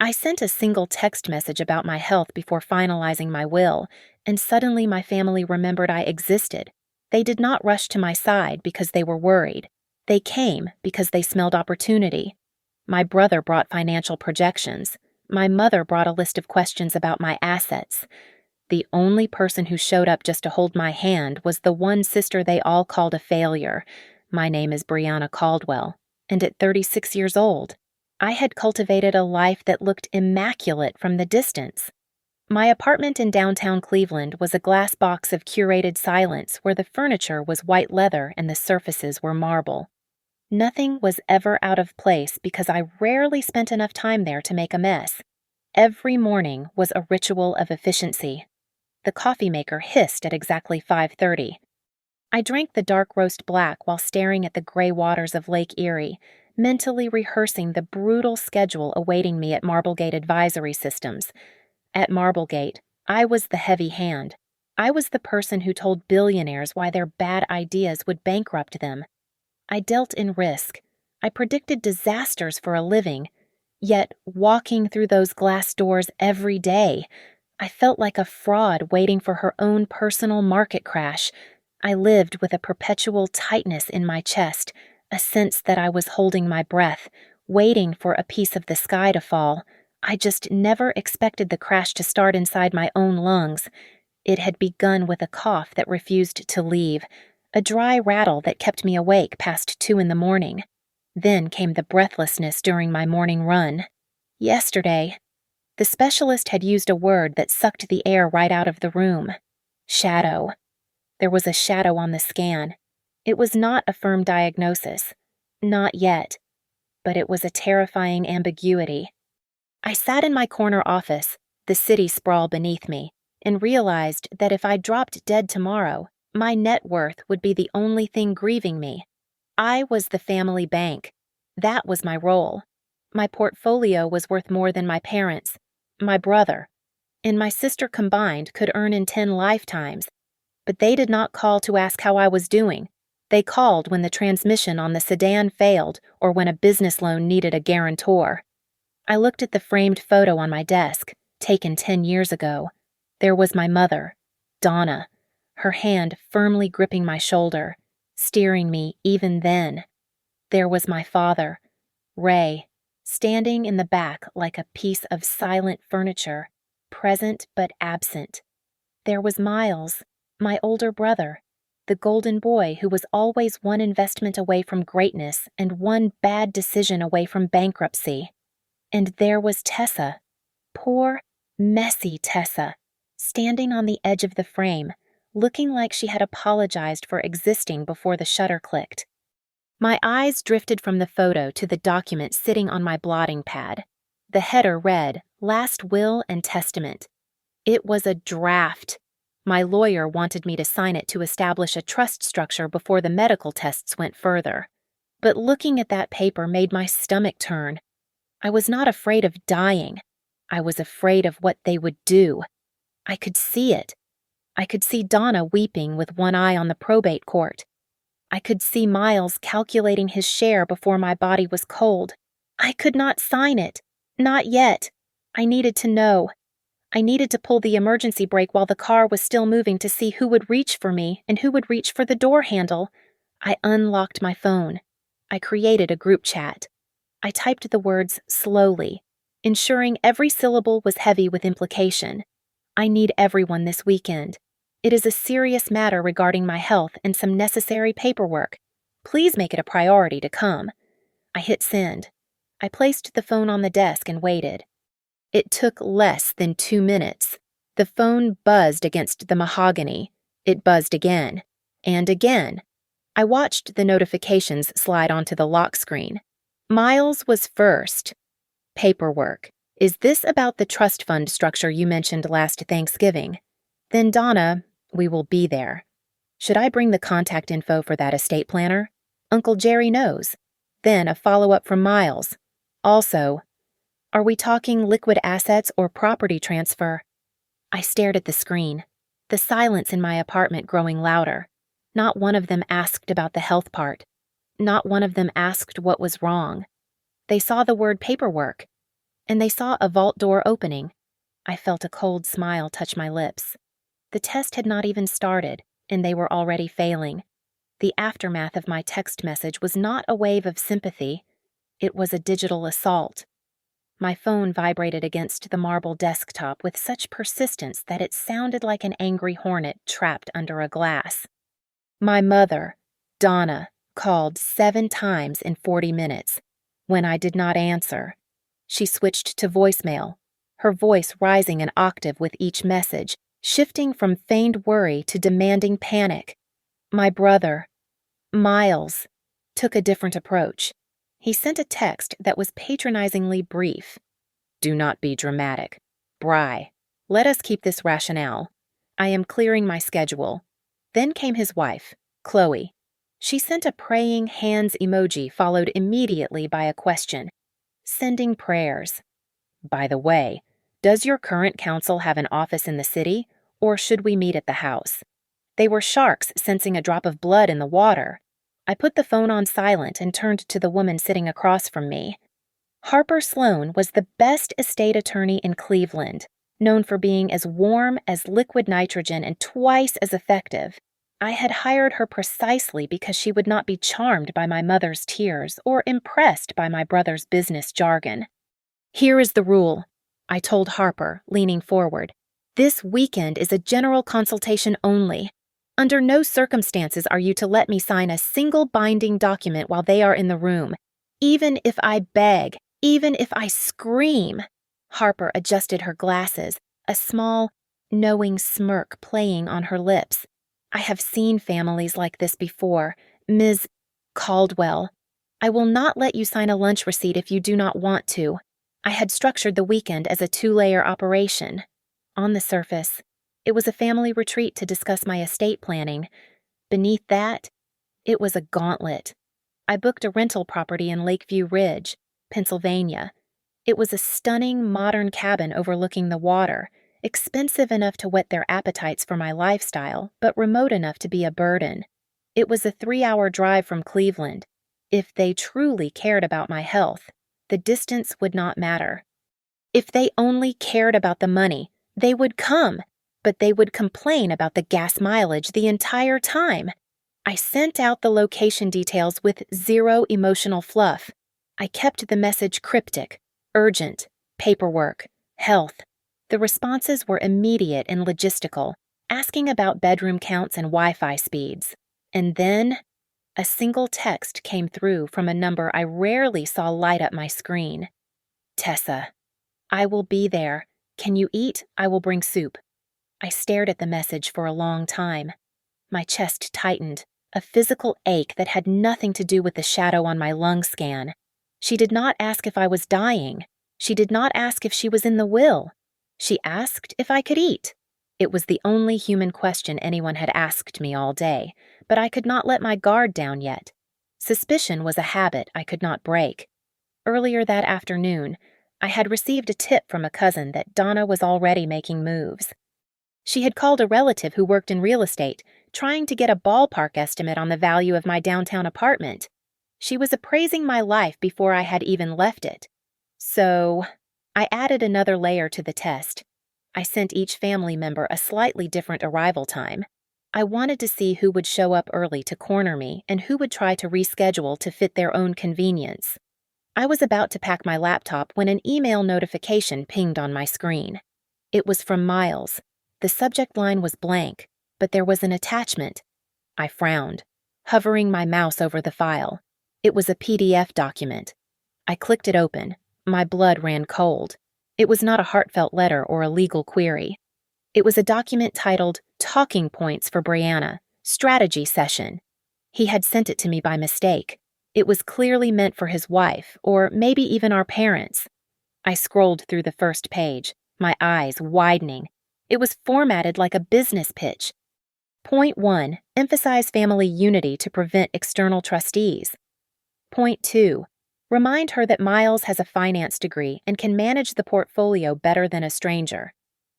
I sent a single text message about my health before finalizing my will, and suddenly my family remembered I existed. They did not rush to my side because they were worried. They came because they smelled opportunity. My brother brought financial projections. My mother brought a list of questions about my assets. The only person who showed up just to hold my hand was the one sister they all called a failure. My name is Brianna Caldwell, and at 36 years old, I had cultivated a life that looked immaculate from the distance. My apartment in downtown Cleveland was a glass box of curated silence where the furniture was white leather and the surfaces were marble. Nothing was ever out of place because I rarely spent enough time there to make a mess. Every morning was a ritual of efficiency. The coffee maker hissed at exactly 5:30. I drank the dark roast black while staring at the gray waters of Lake Erie, mentally rehearsing the brutal schedule awaiting me at Marblegate Advisory Systems. At Marblegate, I was the heavy hand. I was the person who told billionaires why their bad ideas would bankrupt them. I dealt in risk. I predicted disasters for a living. Yet, walking through those glass doors every day, I felt like a fraud waiting for her own personal market crash. I lived with a perpetual tightness in my chest, a sense that I was holding my breath, waiting for a piece of the sky to fall. I just never expected the crash to start inside my own lungs. It had begun with a cough that refused to leave, a dry rattle that kept me awake past 2 in the morning. Then came the breathlessness during my morning run. Yesterday, the specialist had used a word that sucked the air right out of the room. Shadow. There was a shadow on the scan. It was not a firm diagnosis. Not yet. But it was a terrifying ambiguity. I sat in my corner office, the city sprawl beneath me, and realized that if I dropped dead tomorrow, my net worth would be the only thing grieving me. I was the family bank. That was my role. My portfolio was worth more than my parents, my brother, and my sister combined could earn in 10 lifetimes. But they did not call to ask how I was doing. They called when the transmission on the sedan failed or when a business loan needed a guarantor. I looked at the framed photo on my desk, taken 10 years ago. There was my mother, Donna, her hand firmly gripping my shoulder, steering me even then. There was my father, Ray, standing in the back like a piece of silent furniture, present but absent. There was Miles, my older brother, the golden boy who was always one investment away from greatness and one bad decision away from bankruptcy. And there was Tessa, poor, messy Tessa, standing on the edge of the frame, looking like she had apologized for existing before the shutter clicked. My eyes drifted from the photo to the document sitting on my blotting pad. The header read, Last Will and Testament. It was a draft. My lawyer wanted me to sign it to establish a trust structure before the medical tests went further. But looking at that paper made my stomach turn. I was not afraid of dying. I was afraid of what they would do. I could see it. I could see Donna weeping with one eye on the probate court. I could see Miles calculating his share before my body was cold. I could not sign it. Not yet. I needed to know. I needed to pull the emergency brake while the car was still moving to see who would reach for me and who would reach for the door handle. I unlocked my phone. I created a group chat. I typed the words slowly, ensuring every syllable was heavy with implication. I need everyone this weekend. It is a serious matter regarding my health and some necessary paperwork. Please make it a priority to come. I hit send. I placed the phone on the desk and waited. It took less than 2 minutes. The phone buzzed against the mahogany. It buzzed again. And again. I watched the notifications slide onto the lock screen. Miles was first. Paperwork. Is this about the trust fund structure you mentioned last Thanksgiving? Then Donna, we will be there. Should I bring the contact info for that estate planner? Uncle Jerry knows. Then a follow-up from Miles. Also, are we talking liquid assets or property transfer? I stared at the screen, the silence in my apartment growing louder. Not one of them asked about the health part. Not one of them asked what was wrong. They saw the word paperwork. and they saw a vault door opening. I felt a cold smile touch my lips. The test had not even started, and they were already failing. The aftermath of my text message was not a wave of sympathy. It was a digital assault. My phone vibrated against the marble desktop with such persistence that it sounded like an angry hornet trapped under a glass. My mother, Donna, called 7 times in 40 minutes. When I did not answer, she switched to voicemail, her voice rising an octave with each message, shifting from feigned worry to demanding panic. My brother, Miles, took a different approach. He sent a text that was patronizingly brief. Do not be dramatic. Bri, let us keep this rationale. I am clearing my schedule. Then came his wife, Chloe. She sent a praying hands emoji followed immediately by a question. Sending prayers. By the way, does your current council have an office in the city, or should we meet at the house? They were sharks sensing a drop of blood in the water. I put the phone on silent and turned to the woman sitting across from me. Harper Sloan was the best estate attorney in Cleveland, known for being as warm as liquid nitrogen and twice as effective. I had hired her precisely because she would not be charmed by my mother's tears or impressed by my brother's business jargon. Here is the rule, I told Harper, leaning forward. This weekend is a general consultation only. Under no circumstances are you to let me sign a single binding document while they are in the room, even if I beg, even if I scream. Harper adjusted her glasses, a small, knowing smirk playing on her lips. I have seen families like this before, Ms. Caldwell. I will not let you sign a lunch receipt if you do not want to. I had structured the weekend as a 2-layer operation. On the surface, it was a family retreat to discuss my estate planning. Beneath that, it was a gauntlet. I booked a rental property in Lakeview Ridge, Pennsylvania. It was a stunning, modern cabin overlooking the water, expensive enough to whet their appetites for my lifestyle, but remote enough to be a burden. It was a 3-hour drive from Cleveland. If they truly cared about my health, the distance would not matter. If they only cared about the money, they would come, but they would complain about the gas mileage the entire time. I sent out the location details with zero emotional fluff. I kept the message cryptic, urgent, paperwork, health. The responses were immediate and logistical, asking about bedroom counts and Wi-Fi speeds. And then, a single text came through from a number I rarely saw light up my screen. Tessa, I will be there. Can you eat? I will bring soup. I stared at the message for a long time. My chest tightened, a physical ache that had nothing to do with the shadow on my lung scan. She did not ask if I was dying. She did not ask if she was in the will. She asked if I could eat. It was the only human question anyone had asked me all day, but I could not let my guard down yet. Suspicion was a habit I could not break. Earlier that afternoon, I had received a tip from a cousin that Donna was already making moves. She had called a relative who worked in real estate, trying to get a ballpark estimate on the value of my downtown apartment. She was appraising my life before I had even left it. So, I added another layer to the test. I sent each family member a slightly different arrival time. I wanted to see who would show up early to corner me and who would try to reschedule to fit their own convenience. I was about to pack my laptop when an email notification pinged on my screen. It was from Miles. The subject line was blank, but there was an attachment. I frowned, hovering my mouse over the file. It was a PDF document. I clicked it open. My blood ran cold. It was not a heartfelt letter or a legal query. It was a document titled Talking Points for Brianna, Strategy Session. He had sent it to me by mistake. It was clearly meant for his wife, or maybe even our parents. I scrolled through the first page, my eyes widening. It was formatted like a business pitch. Point 1, emphasize family unity to prevent external trustees. Point 2, remind her that Miles has a finance degree and can manage the portfolio better than a stranger.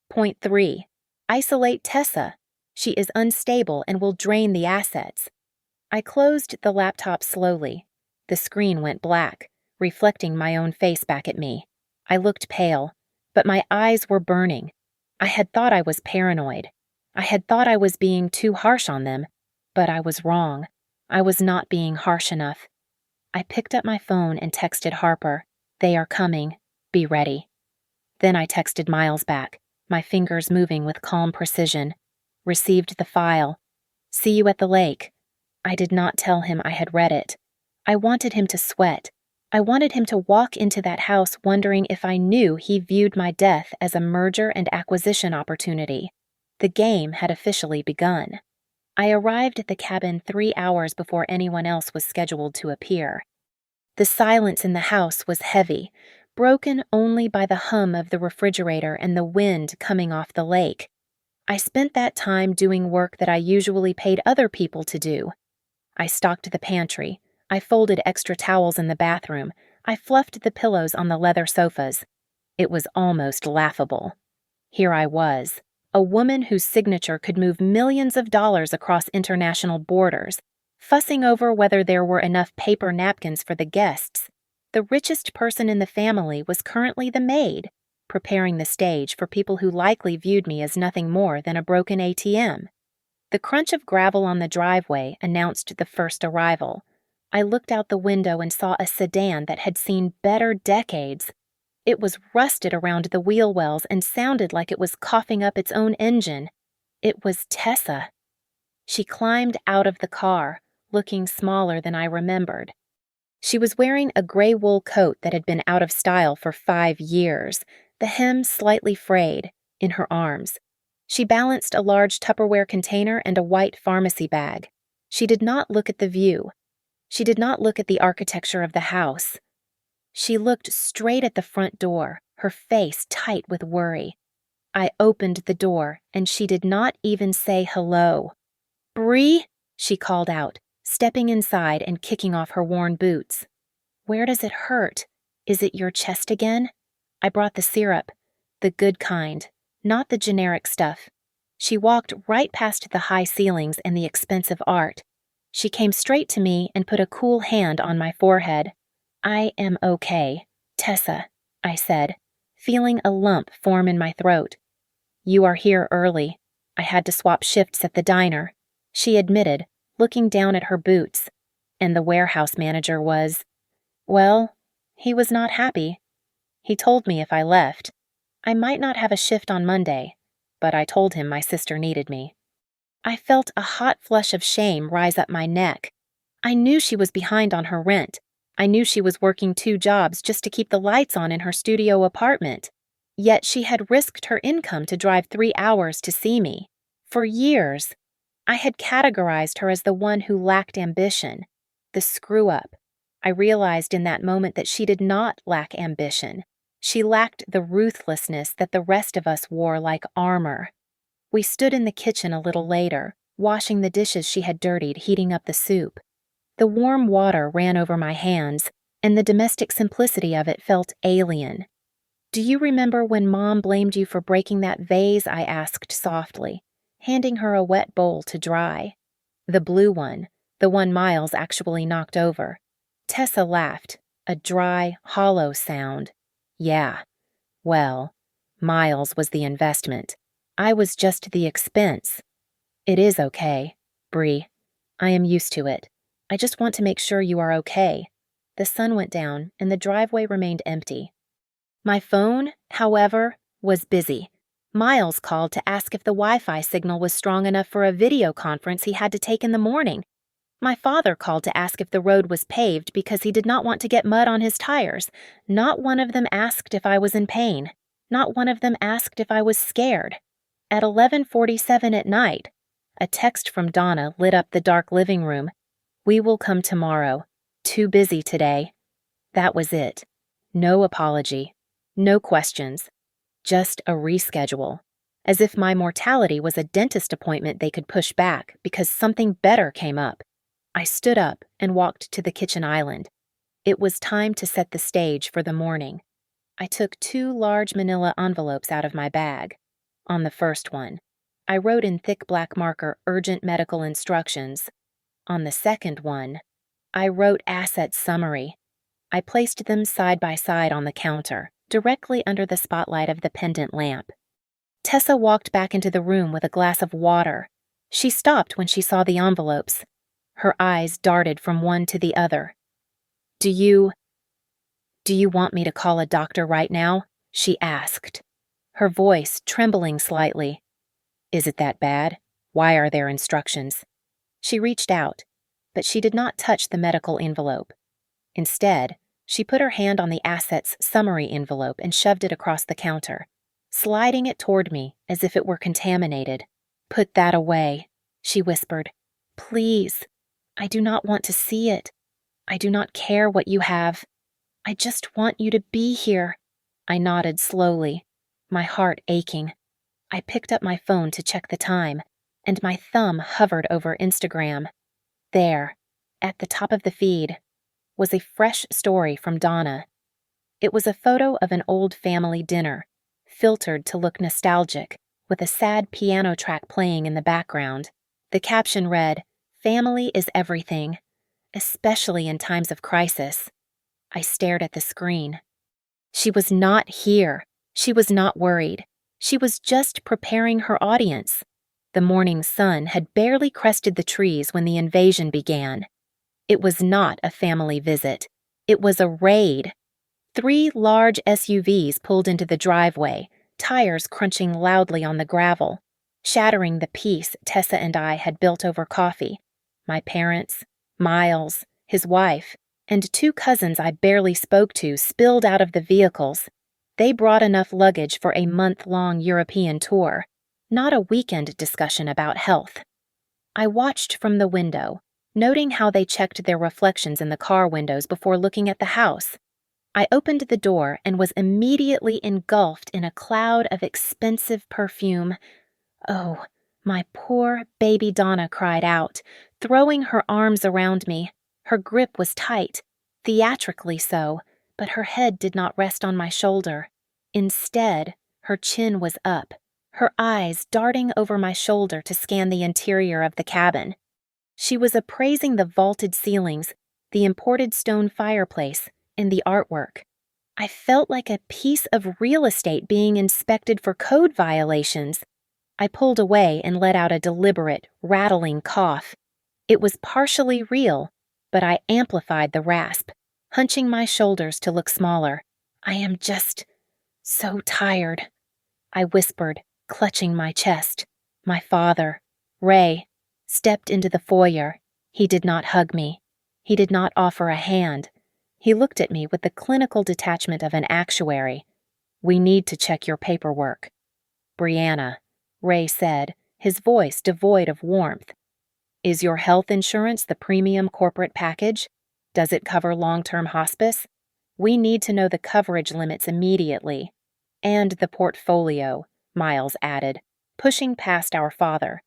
Point 3, isolate Tessa. She is unstable and will drain the assets. I closed the laptop slowly. The screen went black, reflecting my own face back at me. I looked pale, but my eyes were burning. I had thought I was paranoid. I had thought I was being too harsh on them, but I was wrong. I was not being harsh enough. I picked up my phone and texted Harper, "They are coming. Be ready." Then I texted Miles back, my fingers moving with calm precision. Received the file. "See you at the lake." I did not tell him I had read it. I wanted him to sweat. I wanted him to walk into that house wondering if I knew he viewed my death as a merger and acquisition opportunity. The game had officially begun. I arrived at the cabin 3 hours before anyone else was scheduled to appear. The silence in the house was heavy, broken only by the hum of the refrigerator and the wind coming off the lake. I spent that time doing work that I usually paid other people to do. I stocked the pantry. I folded extra towels in the bathroom. I fluffed the pillows on the leather sofas. It was almost laughable. Here I was, a woman whose signature could move millions of dollars across international borders, fussing over whether there were enough paper napkins for the guests. The richest person in the family was currently the maid, preparing the stage for people who likely viewed me as nothing more than a broken ATM. The crunch of gravel on the driveway announced the first arrival. I looked out the window and saw a sedan that had seen better decades. It was rusted around the wheel wells and sounded like it was coughing up its own engine. It was Tessa. She climbed out of the car, looking smaller than I remembered. She was wearing a gray wool coat that had been out of style for 5 years, the hem slightly frayed, in her arms. She balanced a large Tupperware container and a white pharmacy bag. She did not look at the view. She did not look at the architecture of the house. She looked straight at the front door, her face tight with worry. I opened the door, and she did not even say hello. "Bree," she called out, stepping inside and kicking off her worn boots. "Where does it hurt? Is it your chest again?" I brought the syrup, the good kind, not the generic stuff. She walked right past the high ceilings and the expensive art. She came straight to me and put a cool hand on my forehead. "I am okay, Tessa," I said, feeling a lump form in my throat. "You are here early. I had to swap shifts at the diner," she admitted, looking down at her boots. And the warehouse manager was, well, he was not happy. He told me if I left, I might not have a shift on Monday, but I told him my sister needed me. I felt a hot flush of shame rise up my neck. I knew she was behind on her rent. I knew she was working 2 jobs just to keep the lights on in her studio apartment. Yet she had risked her income to drive 3 hours to see me. For years, I had categorized her as the one who lacked ambition, the screw-up. I realized in that moment that she did not lack ambition. She lacked the ruthlessness that the rest of us wore like armor. We stood in the kitchen a little later, washing the dishes she had dirtied, heating up the soup. The warm water ran over my hands, and the domestic simplicity of it felt alien. "Do you remember when Mom blamed you for breaking that vase?" I asked softly, handing her a wet bowl to dry. The blue one, the one Miles actually knocked over. Tessa laughed, a dry, hollow sound. "Yeah. Well, Miles was the investment. I was just the expense. It is okay, Bree. I am used to it. I just want to make sure you are okay." The sun went down, and the driveway remained empty. My phone, however, was busy. Miles called to ask if the Wi-Fi signal was strong enough for a video conference he had to take in the morning. My father called to ask if the road was paved because he did not want to get mud on his tires. Not one of them asked if I was in pain. Not one of them asked if I was scared. At 11:47 at night, a text from Donna lit up the dark living room. "We will come tomorrow. Too busy today." That was it. No apology. No questions. Just a reschedule. As if my mortality was a dentist appointment they could push back because something better came up. I stood up and walked to the kitchen island. It was time to set the stage for the morning. I took 2 large manila envelopes out of my bag. On the first one, I wrote in thick black marker urgent medical instructions. On the second one, I wrote asset summary. I placed them side by side on the counter, directly under the spotlight of the pendant lamp. Tessa walked back into the room with a glass of water. She stopped when she saw the envelopes. Her eyes darted from one to the other. Do you want me to call a doctor right now?" she asked, her voice trembling slightly. "Is it that bad? Why are there instructions?" She reached out, but she did not touch the medical envelope. Instead, she put her hand on the assets summary envelope and shoved it across the counter, sliding it toward me as if it were contaminated. "Put that away," she whispered. "Please. I do not want to see it. I do not care what you have. I just want you to be here." I nodded slowly, my heart aching. I picked up my phone to check the time, and my thumb hovered over Instagram. There, at the top of the feed, was a fresh story from Donna. It was a photo of an old family dinner, filtered to look nostalgic, with a sad piano track playing in the background. The caption read, "Family is everything, especially in times of crisis." I stared at the screen. She was not here. She was not worried. She was just preparing her audience. The morning sun had barely crested the trees when the invasion began. It was not a family visit. It was a raid. 3 large SUVs pulled into the driveway, tires crunching loudly on the gravel, shattering the peace Tessa and I had built over coffee. My parents, Miles, his wife, and 2 cousins I barely spoke to spilled out of the vehicles. They brought enough luggage for a month-long European tour, not a weekend discussion about health. I watched from the window, noting how they checked their reflections in the car windows before looking at the house. I opened the door and was immediately engulfed in a cloud of expensive perfume. "Oh," my poor baby Donna cried out, throwing her arms around me. Her grip was tight, theatrically so, but her head did not rest on my shoulder. Instead, her chin was up, her eyes darting over my shoulder to scan the interior of the cabin. She was appraising the vaulted ceilings, the imported stone fireplace, and the artwork. I felt like a piece of real estate being inspected for code violations. I pulled away and let out a deliberate, rattling cough. It was partially real, but I amplified the rasp, hunching my shoulders to look smaller. "I am just so tired," I whispered, clutching my chest. My father, Ray, stepped into the foyer. He did not hug me. He did not offer a hand. He looked at me with the clinical detachment of an actuary. "We need to check your paperwork." "Brianna," Ray said, his voice devoid of warmth. "Is your health insurance the premium corporate package? Does it cover long-term hospice? We need to know the coverage limits immediately." "And the portfolio," Miles added, pushing past our father.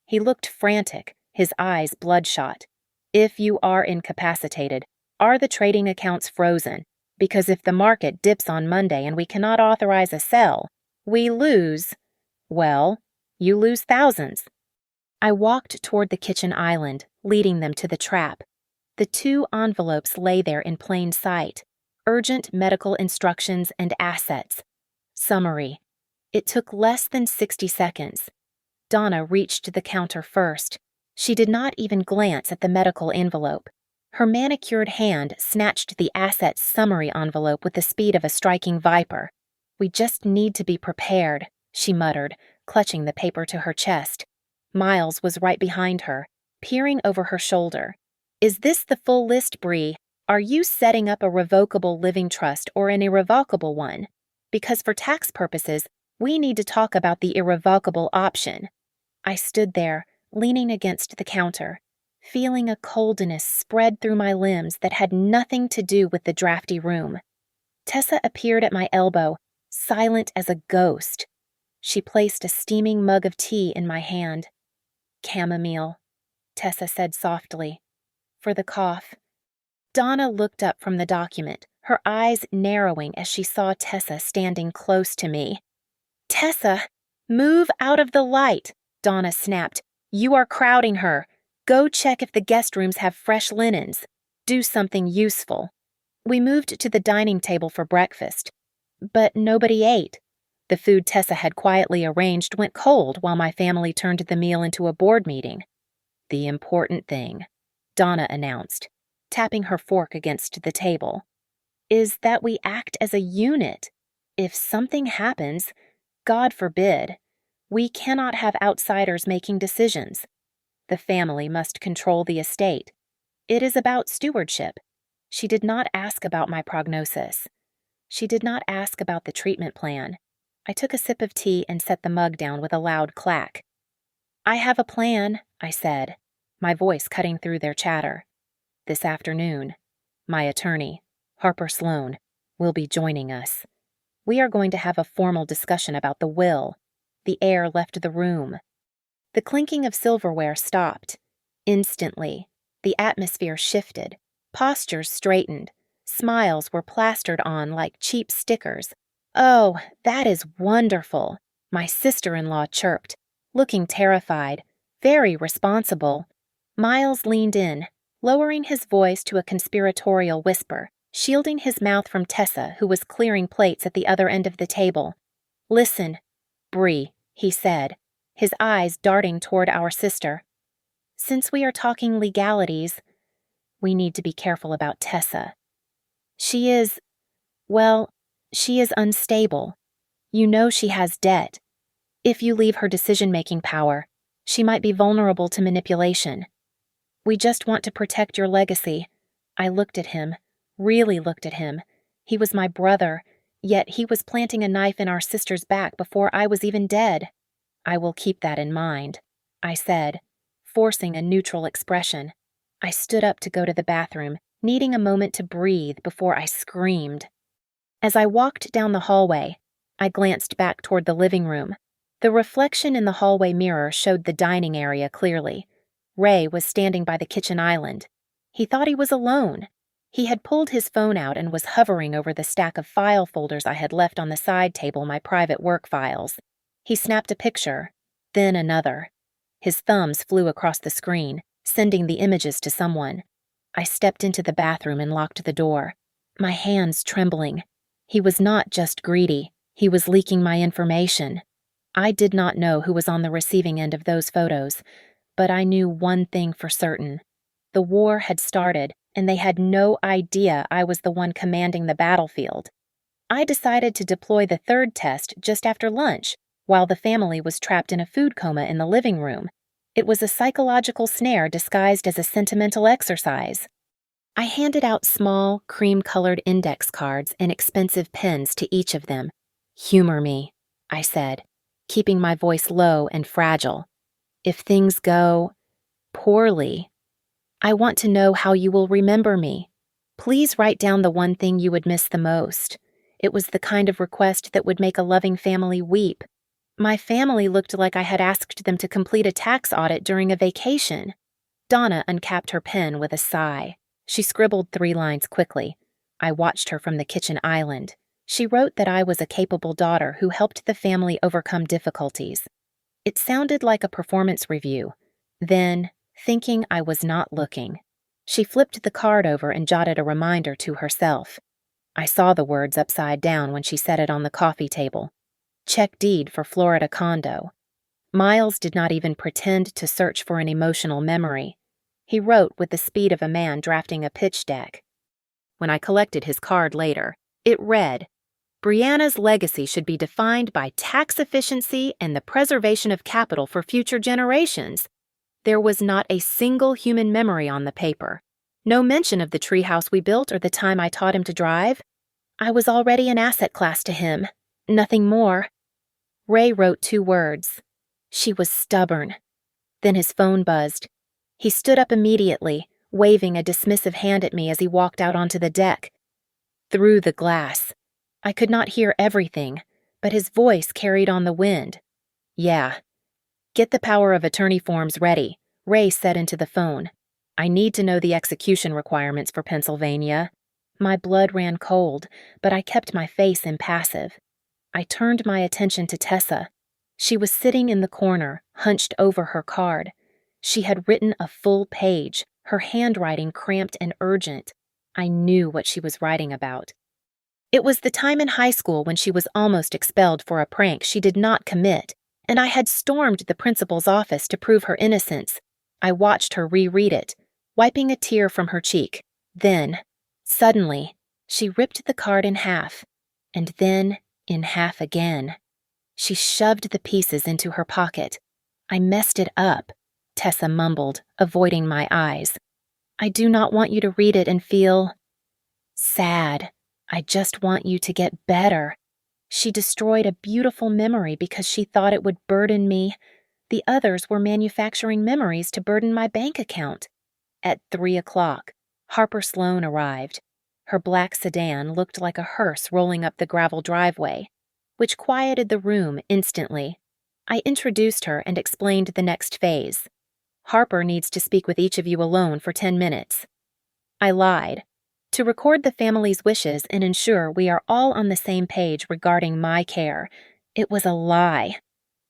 He looked frantic, his eyes bloodshot. "If you are incapacitated, are the trading accounts frozen? Because if the market dips on Monday and we cannot authorize a sell, we lose, well, you lose thousands." I walked toward the kitchen island, leading them to the trap. The 2 envelopes lay there in plain sight. Urgent medical instructions and assets. Summary. It took less than 60 seconds. Donna reached the counter first. She did not even glance at the medical envelope. Her manicured hand snatched the assets summary envelope with the speed of a striking viper. "We just need to be prepared," she muttered, clutching the paper to her chest. Miles was right behind her, peering over her shoulder. "Is this the full list, Bree? Are you setting up a revocable living trust or an irrevocable one? Because for tax purposes, we need to talk about the irrevocable option." I stood there, leaning against the counter, feeling a coldness spread through my limbs that had nothing to do with the drafty room. Tessa appeared at my elbow, silent as a ghost. She placed a steaming mug of tea in my hand. "Chamomile," Tessa said softly. "For the cough." Donna looked up from the document, her eyes narrowing as she saw Tessa standing close to me. "Tessa, move out of the light," Donna snapped. "You are crowding her. Go check if the guest rooms have fresh linens. Do something useful." We moved to the dining table for breakfast. But nobody ate. The food Tessa had quietly arranged went cold while my family turned the meal into a board meeting. The important thing, Donna announced, tapping her fork against the table, is that we act as a unit. If something happens, God forbid, we cannot have outsiders making decisions. The family must control the estate. It is about stewardship. She did not ask about my prognosis. She did not ask about the treatment plan. I took a sip of tea and set the mug down with a loud clack. I have a plan, I said, my voice cutting through their chatter. This afternoon, my attorney, Harper Sloan, will be joining us. We are going to have a formal discussion about the will. The air left the room. The clinking of silverware stopped. Instantly, the atmosphere shifted. Postures straightened. Smiles were plastered on like cheap stickers. Oh, that is wonderful, my sister-in-law chirped, looking terrified, very responsible. Miles leaned in, lowering his voice to a conspiratorial whisper, shielding his mouth from Tessa, who was clearing plates at the other end of the table. Listen, Bree, he said, his eyes darting toward our sister. Since we are talking legalities, we need to be careful about Tessa. She is unstable. You know she has debt. If you leave her decision-making power, she might be vulnerable to manipulation. We just want to protect your legacy. I looked at him, really looked at him. He was my brother, yet he was planting a knife in our sister's back before I was even dead. I will keep that in mind, I said, forcing a neutral expression. I stood up to go to the bathroom, needing a moment to breathe before I screamed. As I walked down the hallway, I glanced back toward the living room. The reflection in the hallway mirror showed the dining area clearly. Ray was standing by the kitchen island. He thought he was alone. He had pulled his phone out and was hovering over the stack of file folders I had left on the side table, my private work files. He snapped a picture, then another. His thumbs flew across the screen, sending the images to someone. I stepped into the bathroom and locked the door, my hands trembling. He was not just greedy, he was leaking my information. I did not know who was on the receiving end of those photos, but I knew one thing for certain. The war had started, and they had no idea I was the one commanding the battlefield. I decided to deploy the third test just after lunch, while the family was trapped in a food coma in the living room. It was a psychological snare disguised as a sentimental exercise. I handed out small, cream-colored index cards and expensive pens to each of them. Humor me, I said, keeping my voice low and fragile. If things go poorly, I want to know how you will remember me. Please write down the one thing you would miss the most. It was the kind of request that would make a loving family weep. My family looked like I had asked them to complete a tax audit during a vacation. Donna uncapped her pen with a sigh. She scribbled 3 lines quickly. I watched her from the kitchen island. She wrote that I was a capable daughter who helped the family overcome difficulties. It sounded like a performance review. Then, thinking I was not looking, she flipped the card over and jotted a reminder to herself. I saw the words upside down when she set it on the coffee table. Check deed for Florida condo. Miles did not even pretend to search for an emotional memory. He wrote with the speed of a man drafting a pitch deck. When I collected his card later, it read, Brianna's legacy should be defined by tax efficiency and the preservation of capital for future generations. There was not a single human memory on the paper. No mention of the treehouse we built or the time I taught him to drive. I was already an asset class to him. Nothing more. Ray wrote 2 words. She was stubborn. Then his phone buzzed. He stood up immediately, waving a dismissive hand at me as he walked out onto the deck. Through the glass. I could not hear everything, but his voice carried on the wind. Yeah. Get the power of attorney forms ready, Ray said into the phone. I need to know the execution requirements for Pennsylvania. My blood ran cold, but I kept my face impassive. I turned my attention to Tessa. She was sitting in the corner, hunched over her card. She had written a full page, her handwriting cramped and urgent. I knew what she was writing about. It was the time in high school when she was almost expelled for a prank she did not commit, and I had stormed the principal's office to prove her innocence. I watched her reread it, wiping a tear from her cheek. Then, suddenly, she ripped the card in half, and then in half again. She shoved the pieces into her pocket. "I messed it up," Tessa mumbled, avoiding my eyes. "I do not want you to read it and feel sad. I just want you to get better." She destroyed a beautiful memory because she thought it would burden me. The others were manufacturing memories to burden my bank account. At 3 o'clock, Harper Sloan arrived. Her black sedan looked like a hearse rolling up the gravel driveway, which quieted the room instantly. I introduced her and explained the next phase. "Harper needs to speak with each of you alone for 10 minutes. I lied. To record the family's wishes and ensure we are all on the same page regarding my care. It was a lie.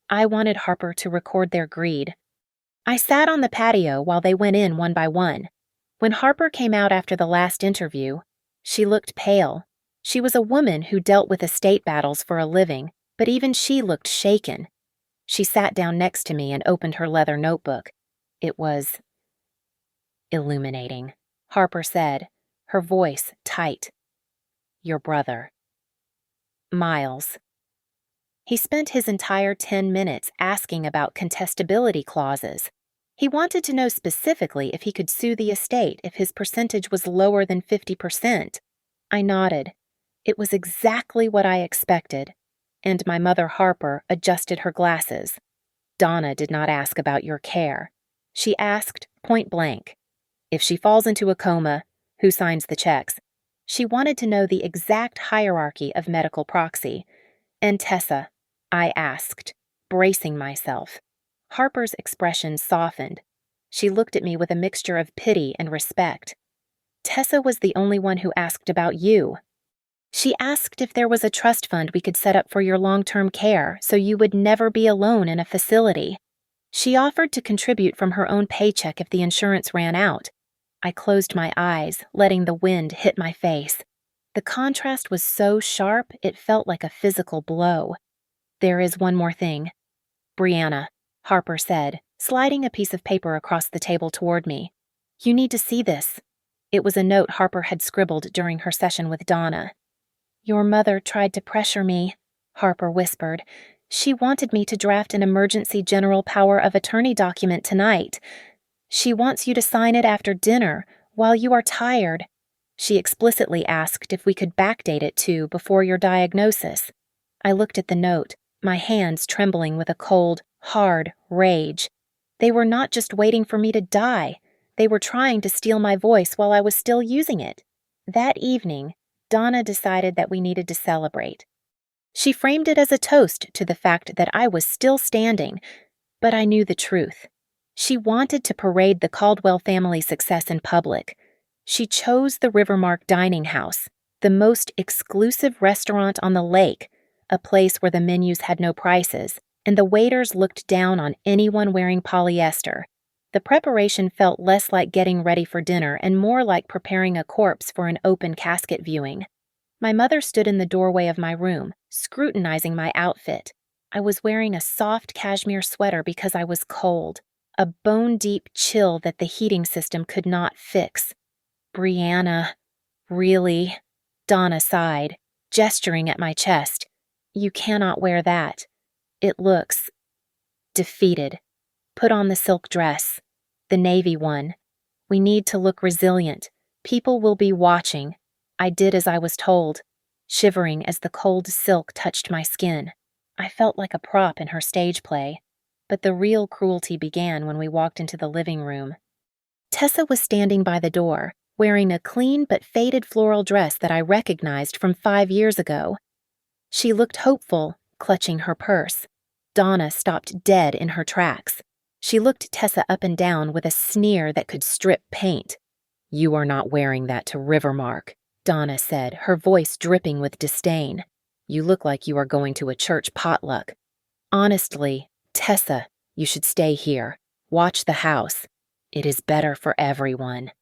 I wanted Harper to record their greed. I sat on the patio while they went in one by one. When Harper came out after the last interview, she looked pale. She was a woman who dealt with estate battles for a living, but even she looked shaken. She sat down next to me and opened her leather notebook. It was illuminating. Harper said, her voice tight. "Your brother, Miles." He spent his entire 10 minutes asking about contestability clauses. He wanted to know specifically if he could sue the estate if his percentage was lower than 50%. I nodded. It was exactly what I expected. And my mother Harper adjusted her glasses. "Donna did not ask about your care. She asked, point blank, if she falls into a coma, who signs the checks? She wanted to know the exact hierarchy of medical proxy. And Tessa, I asked, bracing myself. Harper's expression softened. She looked at me with a mixture of pity and respect. Tessa was the only one who asked about you. She asked if there was a trust fund we could set up for your long-term care so you would never be alone in a facility. She offered to contribute from her own paycheck if the insurance ran out. I closed my eyes, letting the wind hit my face. The contrast was so sharp it felt like a physical blow. "There is one more thing. Brianna," Harper said, sliding a piece of paper across the table toward me. "You need to see this." It was a note Harper had scribbled during her session with Donna. "Your mother tried to pressure me," Harper whispered. "She wanted me to draft an emergency general power of attorney document tonight. She wants you to sign it after dinner, while you are tired. She explicitly asked if we could backdate it to before your diagnosis." I looked at the note, my hands trembling with a cold, hard rage. They were not just waiting for me to die. They were trying to steal my voice while I was still using it. That evening, Donna decided that we needed to celebrate. She framed it as a toast to the fact that I was still standing, but I knew the truth. She wanted to parade the Caldwell family's success in public. She chose the Rivermark Dining House, the most exclusive restaurant on the lake, a place where the menus had no prices, and the waiters looked down on anyone wearing polyester. The preparation felt less like getting ready for dinner and more like preparing a corpse for an open casket viewing. My mother stood in the doorway of my room, scrutinizing my outfit. I was wearing a soft cashmere sweater because I was cold, a bone-deep chill that the heating system could not fix. "Brianna, really?" Donna sighed, gesturing at my chest. "You cannot wear that. It looks defeated. Put on the silk dress, the navy one. We need to look resilient. People will be watching." I did as I was told, shivering as the cold silk touched my skin. I felt like a prop in her stage play, but the real cruelty began when we walked into the living room. Tessa was standing by the door, wearing a clean but faded floral dress that I recognized from 5 years ago. She looked hopeful, clutching her purse. Donna stopped dead in her tracks. She looked Tessa up and down with a sneer that could strip paint. "You are not wearing that to Rivermark," Donna said, her voice dripping with disdain. "You look like you are going to a church potluck. Honestly, Tessa, you should stay here. Watch the house. It is better for everyone."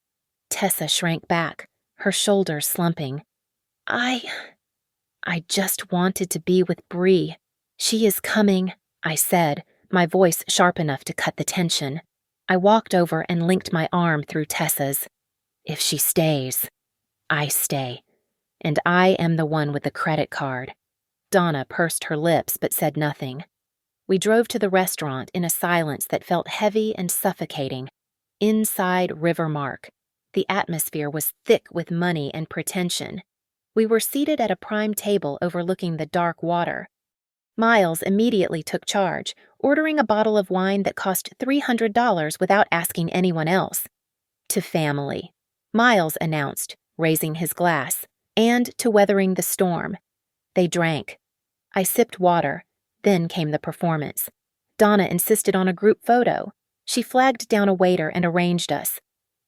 Tessa shrank back, her shoulders slumping. I just wanted to be with Bree. She is coming, I said, my voice sharp enough to cut the tension. I walked over and linked my arm through Tessa's. If she stays, I stay. And I am the one with the credit card. Donna pursed her lips but said nothing. We drove to the restaurant in a silence that felt heavy and suffocating. Inside Rivermark, the atmosphere was thick with money and pretension. We were seated at a prime table overlooking the dark water. Miles immediately took charge, ordering a bottle of wine that cost $300 without asking anyone else. To family, Miles announced, raising his glass, and to weathering the storm. They drank. I sipped water. Then came the performance. Donna insisted on a group photo. She flagged down a waiter and arranged us.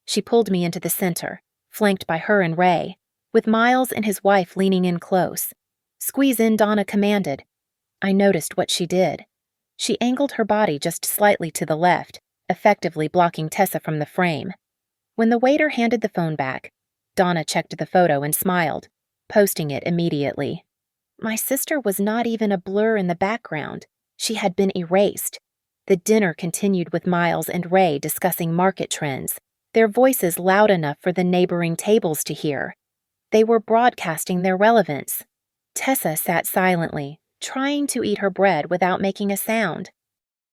She pulled me into the center, flanked by her and Ray, with Miles and his wife leaning in close. Squeeze in, Donna commanded. I noticed what she did. She angled her body just slightly to the left, effectively blocking Tessa from the frame. When the waiter handed the phone back, Donna checked the photo and smiled, posting it immediately. My sister was not even a blur in the background. She had been erased. The dinner continued with Miles and Ray discussing market trends, their voices loud enough for the neighboring tables to hear. They were broadcasting their relevance. Tessa sat silently, trying to eat her bread without making a sound.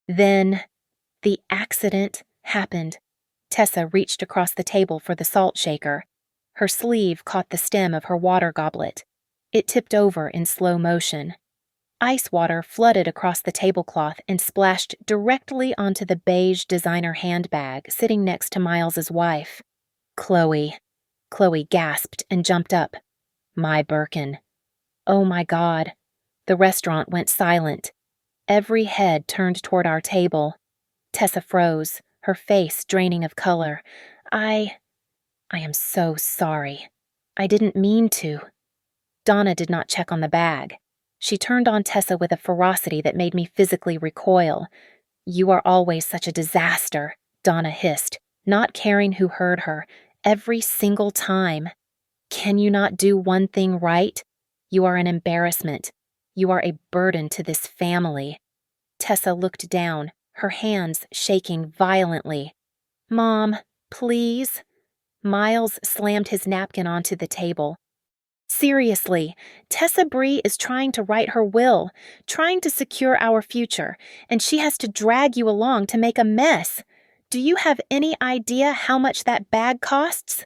Then, the accident happened. Tessa reached across the table for the salt shaker. Her sleeve caught the stem of her water goblet. It tipped over in slow motion. Ice water flooded across the tablecloth and splashed directly onto the beige designer handbag sitting next to Miles's wife. Chloe. Chloe gasped and jumped up. My Birkin. Oh my God. The restaurant went silent. Every head turned toward our table. Tessa froze, her face draining of color. I am so sorry. I didn't mean to. Donna did not check on the bag. She turned on Tessa with a ferocity that made me physically recoil. You are always such a disaster, Donna hissed, not caring who heard her, every single time. Can you not do one thing right? You are an embarrassment. You are a burden to this family. Tessa looked down, her hands shaking violently. Mom, please. Miles slammed his napkin onto the table. Seriously, Tessa Bree is trying to write her will, trying to secure our future, and she has to drag you along to make a mess. Do you have any idea how much that bag costs?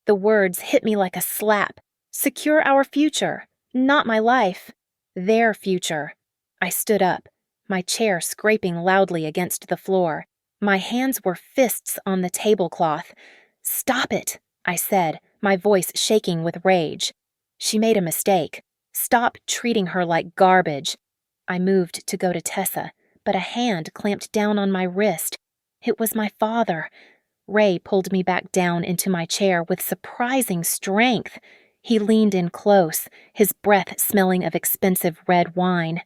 The words hit me like a slap. Secure our future, not my life. Their future. I stood up, my chair scraping loudly against the floor. My hands were fists on the tablecloth. Stop it, I said, my voice shaking with rage. She made a mistake. Stop treating her like garbage. I moved to go to Tessa, but a hand clamped down on my wrist. It was my father. Ray pulled me back down into my chair with surprising strength. He leaned in close, his breath smelling of expensive red wine.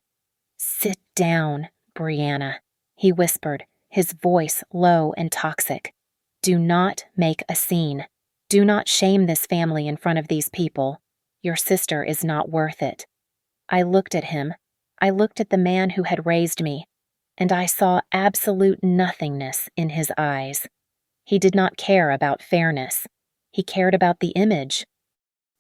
Sit down, Brianna, he whispered, his voice low and toxic. Do not make a scene. Do not shame this family in front of these people. Your sister is not worth it. I looked at him. I looked at the man who had raised me, and I saw absolute nothingness in his eyes. He did not care about fairness. He cared about the image.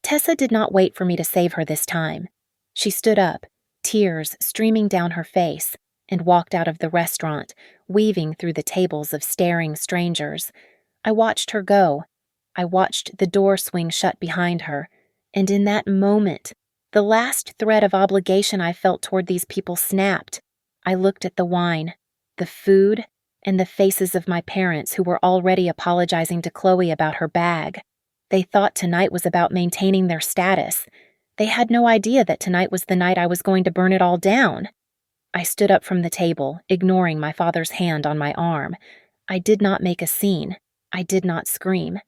Tessa did not wait for me to save her this time. She stood up, tears streaming down her face, and walked out of the restaurant, weaving through the tables of staring strangers. I watched her go. I watched the door swing shut behind her. And in that moment, the last thread of obligation I felt toward these people snapped. I looked at the wine, the food, and the faces of my parents who were already apologizing to Chloe about her bag. They thought tonight was about maintaining their status. They had no idea that tonight was the night I was going to burn it all down. I stood up from the table, ignoring my father's hand on my arm. I did not make a scene. I did not scream.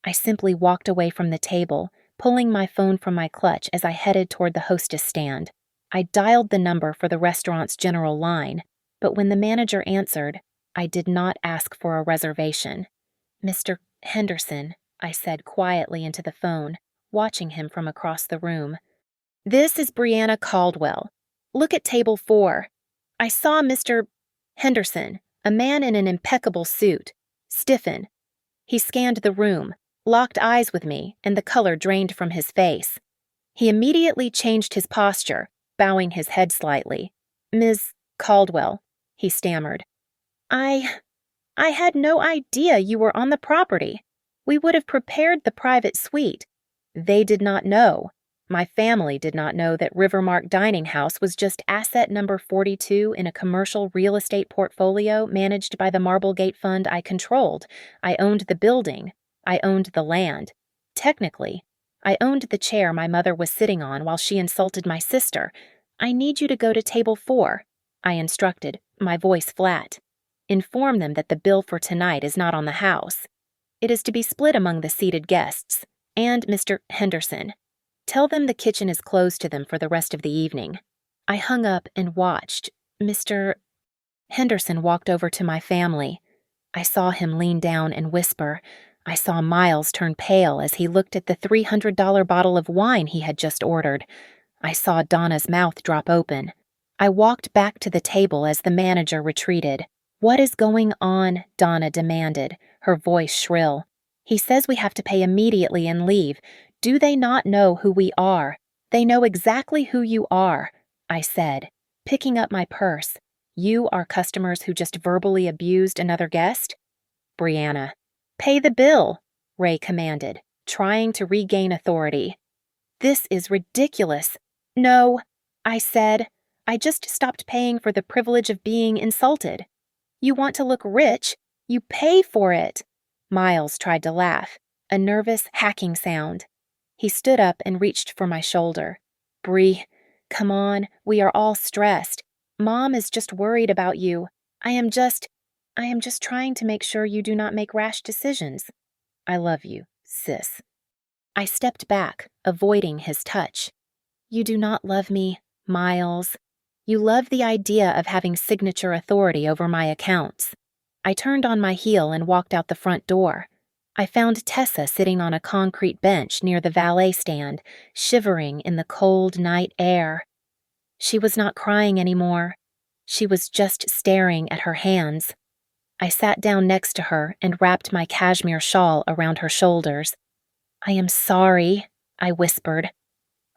I simply walked away from the table, pulling my phone from my clutch as I headed toward the hostess stand. I dialed the number for the restaurant's general line, but when the manager answered, I did not ask for a reservation. Mr. Henderson, I said quietly into the phone, watching him from across the room. This is Brianna Caldwell. Look at table 4. I saw Mr. Henderson, a man in an impeccable suit, stiffen. He scanned the room, locked eyes with me, and the color drained from his face. He immediately changed his posture, bowing his head slightly. Ms. Caldwell, he stammered. I had no idea you were on the property. We would have prepared the private suite. They did not know. My family did not know that Rivermark Dining House was just asset number 42 in a commercial real estate portfolio managed by the Marblegate Fund I controlled. I owned the building. I owned the land. Technically, I owned the chair my mother was sitting on while she insulted my sister. I need you to go to table 4, I instructed, my voice flat. Inform them that the bill for tonight is not on the house. It is to be split among the seated guests, and Mr. Henderson. Tell them the kitchen is closed to them for the rest of the evening. I hung up and watched. Mr. Henderson walked over to my family. I saw him lean down and whisper. I saw Miles turn pale as he looked at the $300 bottle of wine he had just ordered. I saw Donna's mouth drop open. I walked back to the table as the manager retreated. What is going on? Donna demanded, her voice shrill. He says we have to pay immediately and leave. Do they not know who we are? They know exactly who you are, I said, picking up my purse. You are customers who just verbally abused another guest? Brianna. Pay the bill, Ray commanded, trying to regain authority. This is ridiculous. No, I said. I just stopped paying for the privilege of being insulted. You want to look rich? You pay for it. Miles tried to laugh, a nervous, hacking sound. He stood up and reached for my shoulder. Bree, come on, we are all stressed. Mom is just worried about you. I am just trying to make sure you do not make rash decisions. I love you, sis. I stepped back, avoiding his touch. You do not love me, Miles. You love the idea of having signature authority over my accounts. I turned on my heel and walked out the front door. I found Tessa sitting on a concrete bench near the valet stand, shivering in the cold night air. She was not crying anymore. She was just staring at her hands. I sat down next to her and wrapped my cashmere shawl around her shoulders. I am sorry, I whispered.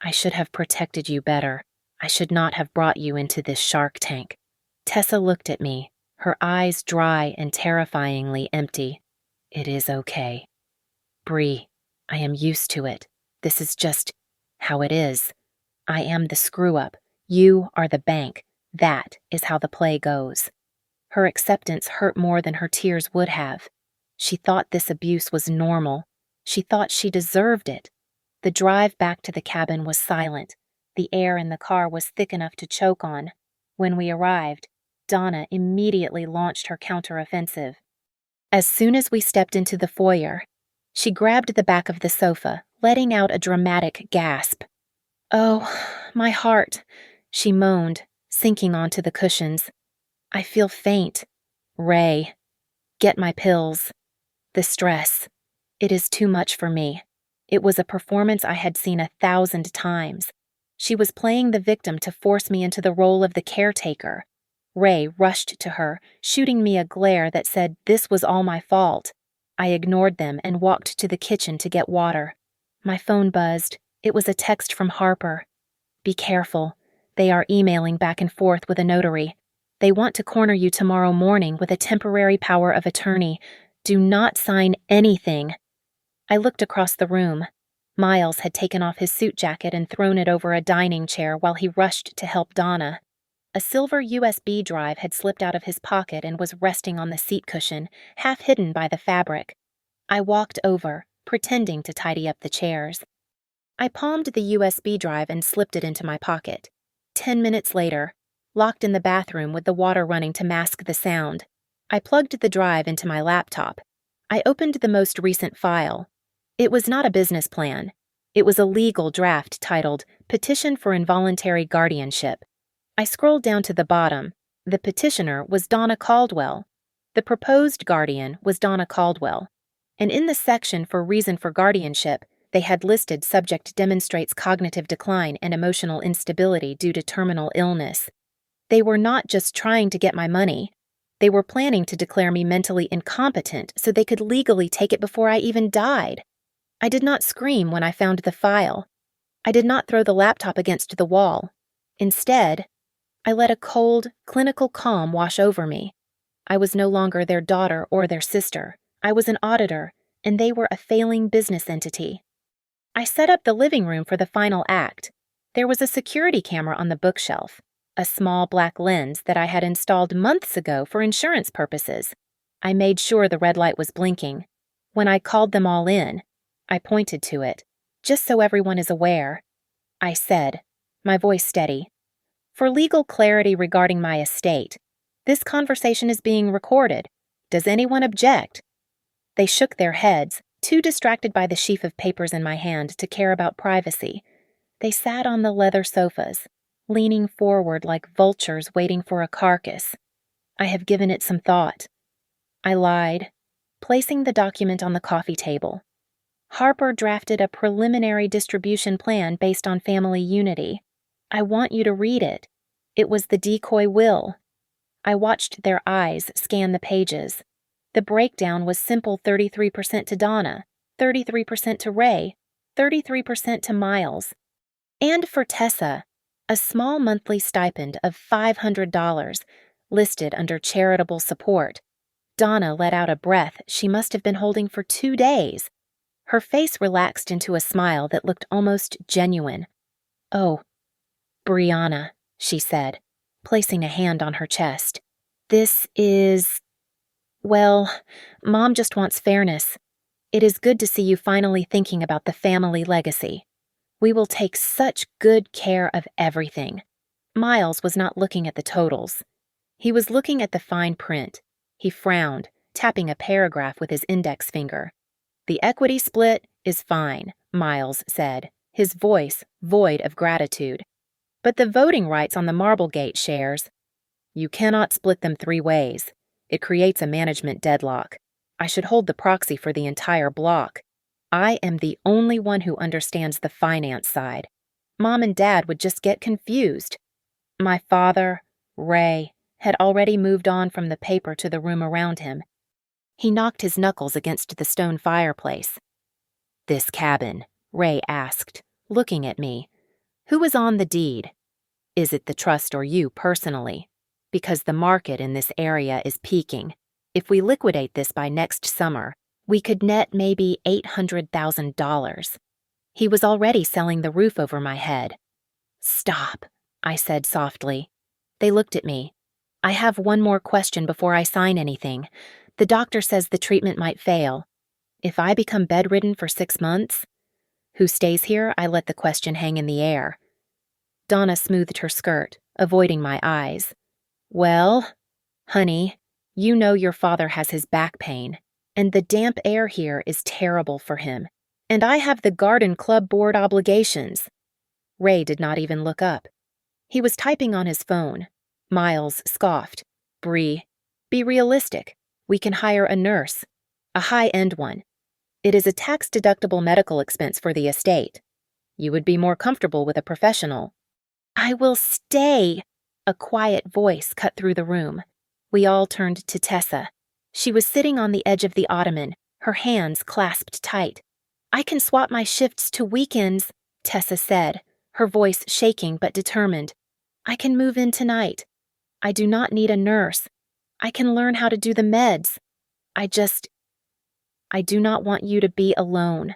I should have protected you better. I should not have brought you into this shark tank. Tessa looked at me, her eyes dry and terrifyingly empty. It is okay. Bree, I am used to it. This is just how it is. I am the screw-up. You are the bank. That is how the play goes. Her acceptance hurt more than her tears would have. She thought this abuse was normal. She thought she deserved it. The drive back to the cabin was silent. The air in the car was thick enough to choke on. When we arrived, Donna immediately launched her counteroffensive. As soon as we stepped into the foyer, she grabbed the back of the sofa, letting out a dramatic gasp. Oh, my heart, she moaned, sinking onto the cushions. I feel faint. Ray, get my pills. The stress. It is too much for me. It was a performance I had seen 1,000 times. She was playing the victim to force me into the role of the caretaker. Ray rushed to her, shooting me a glare that said this was all my fault. I ignored them and walked to the kitchen to get water. My phone buzzed. It was a text from Harper. Be careful. They are emailing back and forth with a notary. They want to corner you tomorrow morning with a temporary power of attorney. Do not sign anything. I looked across the room. Miles had taken off his suit jacket and thrown it over a dining chair while he rushed to help Donna. A silver USB drive had slipped out of his pocket and was resting on the seat cushion, half hidden by the fabric. I walked over, pretending to tidy up the chairs. I palmed the USB drive and slipped it into my pocket. 10 minutes later, locked in the bathroom with the water running to mask the sound, I plugged the drive into my laptop. I opened the most recent file. It was not a business plan. It was a legal draft titled Petition for Involuntary Guardianship. I scrolled down to the bottom. The petitioner was Donna Caldwell. The proposed guardian was Donna Caldwell. And in the section for reason for guardianship, They had listed subject demonstrates cognitive decline and emotional instability due to terminal illness. They were not just trying to get my money. They were planning to declare me mentally incompetent so they could legally take it before I even died. I did not scream when I found the file. I did not throw the laptop against the wall. Instead, I let a cold, clinical calm wash over me. I was no longer their daughter or their sister. I was an auditor, and they were a failing business entity. I set up the living room for the final act. There was a security camera on the bookshelf, a small black lens that I had installed months ago for insurance purposes. I made sure the red light was blinking. When I called them all in, I pointed to it, just so everyone is aware. I said, my voice steady, "For legal clarity regarding my estate, this conversation is being recorded. Does anyone object?" They shook their heads, too distracted by the sheaf of papers in my hand to care about privacy. They sat on the leather sofas, leaning forward like vultures waiting for a carcass. I have given it some thought. I lied, placing the document on the coffee table. Harper drafted a preliminary distribution plan based on family unity. I want you to read it. It was the decoy will. I watched their eyes scan the pages. The breakdown was simple: 33% to Donna, 33% to Ray, 33% to Miles. And for Tessa, a small monthly stipend of $500 listed under charitable support. Donna let out a breath she must have been holding for 2 days. Her face relaxed into a smile that looked almost genuine. "Oh, Brianna," she said, placing a hand on her chest. "This is... well, Mom just wants fairness. It is good to see you finally thinking about the family legacy. We will take such good care of everything." Miles was not looking at the totals. He was looking at the fine print. He frowned, tapping a paragraph with his index finger. "The equity split is fine," Miles said, his voice void of gratitude. "But the voting rights on the Marblegate shares, you cannot split them 3 ways. It creates a management deadlock. I should hold the proxy for the entire block. I am the only one who understands the finance side. Mom and Dad would just get confused." My father, Ray, had already moved on from the paper to the room around him. He knocked his knuckles against the stone fireplace. "This cabin," Ray asked, looking at me. "Who is on the deed? Is it the trust or you personally? Because the market in this area is peaking. If we liquidate this by next summer, we could net maybe $800,000. He was already selling the roof over my head. "Stop," I said softly. They looked at me. "I have one more question before I sign anything. The doctor says the treatment might fail. If I become bedridden for 6 months? Who stays here?" I let the question hang in the air. Donna smoothed her skirt, avoiding my eyes. "Well, honey, you know your father has his back pain, and the damp air here is terrible for him. And I have the garden club board obligations." Ray did not even look up. He was typing on his phone. Miles scoffed. "Bree, be realistic. We can hire a nurse. A high-end one. It is a tax-deductible medical expense for the estate. You would be more comfortable with a professional." "I will stay," a quiet voice cut through the room. We all turned to Tessa. She was sitting on the edge of the ottoman, her hands clasped tight. "I can swap my shifts to weekends," Tessa said, her voice shaking but determined. "I can move in tonight. I do not need a nurse. I can learn how to do the meds. I do not want you to be alone."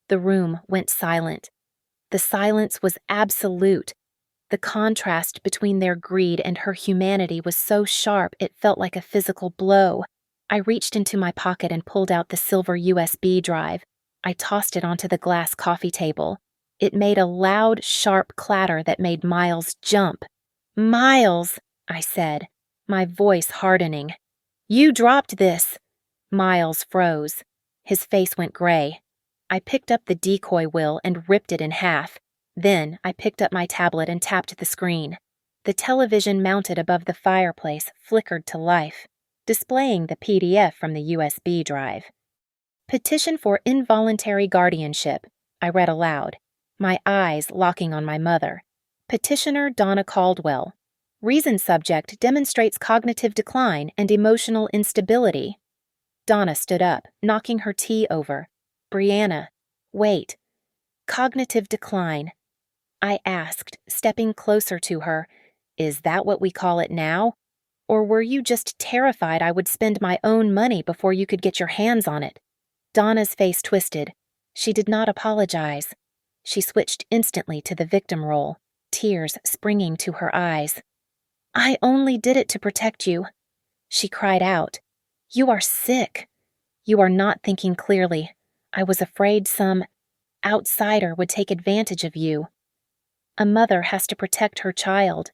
The room went silent. The silence was absolute. The contrast between their greed and her humanity was so sharp it felt like a physical blow. I reached into my pocket and pulled out the silver USB drive. I tossed it onto the glass coffee table. It made a loud, sharp clatter that made Miles jump. "Miles," I said, my voice hardening. "You dropped this." Miles froze. His face went gray. I picked up the decoy will and ripped it in half. Then I picked up my tablet and tapped the screen. The television mounted above the fireplace flickered to life, displaying the PDF from the USB drive. "Petition for involuntary guardianship. I read aloud, my eyes locking on my mother. Petitioner Donna Caldwell. Reason subject demonstrates cognitive decline and emotional instability. Donna stood up, knocking her tea over. Brianna, wait. Cognitive decline. I asked, stepping closer to her. Is that what we call it now? Or were you just terrified I would spend my own money before you could get your hands on it? Donna's face twisted. She did not apologize. She switched instantly to the victim role, tears springing to her eyes. I only did it to protect you. She cried out. You are sick. You are not thinking clearly. I was afraid some outsider would take advantage of you. A mother has to protect her child.